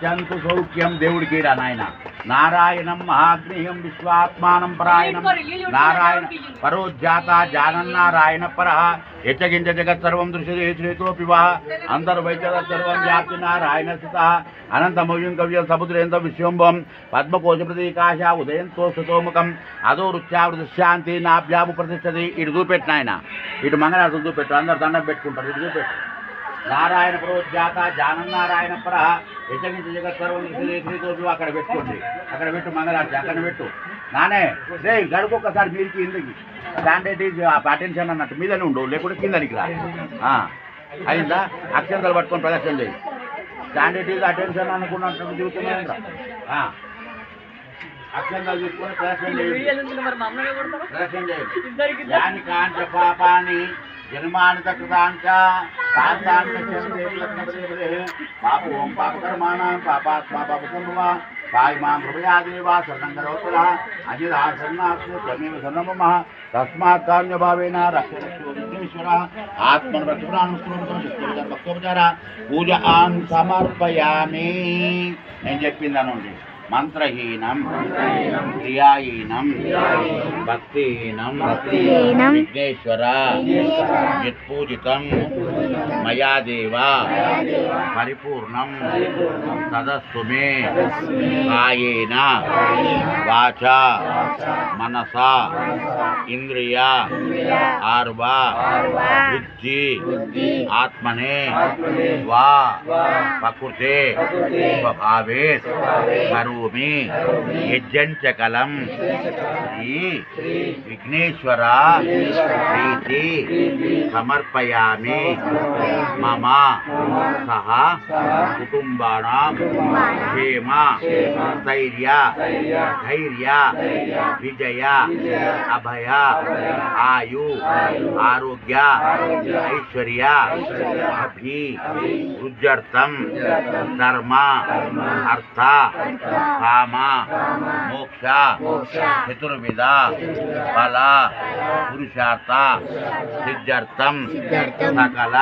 చంతు సౌఖ్యం దేవుడికి రా నాయన. నారాయణం మహాగ్నియం విశ్వాత్మానం పరాయణం నారాయణ పరోజ్జాత జానన్నారాయణ పర యచగించ జగత్ సర్వం దృశ్యతే శ్రేతోపి వా అంతర్వైచర సర్వం వ్యాప్తి నారాయణ స్థిత అనంతమవ్యం కవ్యం సముద్రేంద్ర విశ్వంభం పద్మకోశ ప్రతీకాశ ఉదయంతో సుతోముఖం అదో రుచ్యావృశాంతి నాభ్యాము ప్రతిష్టది. ఇటు చూపెట్టిన ఆయన, ఇటు మంగళారతులు చూపెట్టు, అందరు దండం పెట్టుకుంటారు. ఇటు చూపెట్టు. నారాయణ ప్రోజ్జాత జానన్నారాయణ పర యచగించ జగత్ సర్వం శ్రీతోపి. అక్కడ పెట్టుకోండి, అక్కడ పెట్టు మంగళారతి, అక్కడ పెట్టు. నానే రే గడుకొక్కసారి మీరికి ఇందుకి స్టాండర్డ్ అటెన్షన్ అన్నట్టు మీదనే ఉండు, లేకుంటే కిందనికి రా. అయిందా? అక్షంతలు పట్టుకొని ప్రదర్శన చేయి. స్టాండర్డ్ అటెన్షన్ అనుకున్నట్టు చూస్తున్నాను. అక్షంతలు తీసుకొని ప్రదర్శన చేయండి. ప్రదర్శన చేయండి. యాని కాంచ పాపాని జన్మానిత కృతాంచ పాప ఓం పాపకర్మాణం పాపాత్మా పాపసంభవ పాయిమాం హృదయాదేవా శరణం కరోతుల అజిరా శరణాస్తు త్వమేవ శరణమమ తస్మాత్ కామ్యభావేన రక్షరక్షో విఘ్నేశ్వర ఆత్మను రక్షణానుష్ఠానం భక్తోపచార పూజ ఆన్ సమర్పయామి. నేను చెప్పిందనండి. మంత్రహీనం క్రియాహీనం భక్తిహీనం విఘ్నేశ్వర యత్పూజితం మయా దేవ పరిపూర్ణం తదస్తు మే కాయేన వాచా మనసా ఇంద్రియ ఆర్వా బుద్ధి ఆత్మనే వా ప్రకృతే స్వభావే కరోమి యజ్జంచకలం శ్రీ విఘ్నేశ్వర ప్రీతి సమర్పయామి. మమ సహ కుటుంబానాం క్షేమ స్థైర్య ధైర్య విజయ అభయ ఆయు ఆరోగ్య ఐశ్వర్య అభివృద్ధ్యర్థం ధర్మ అర్థ కామ మోక్ష చతుర్విధ ఫల పురుషార్థ సిద్ధ్యర్థం సకల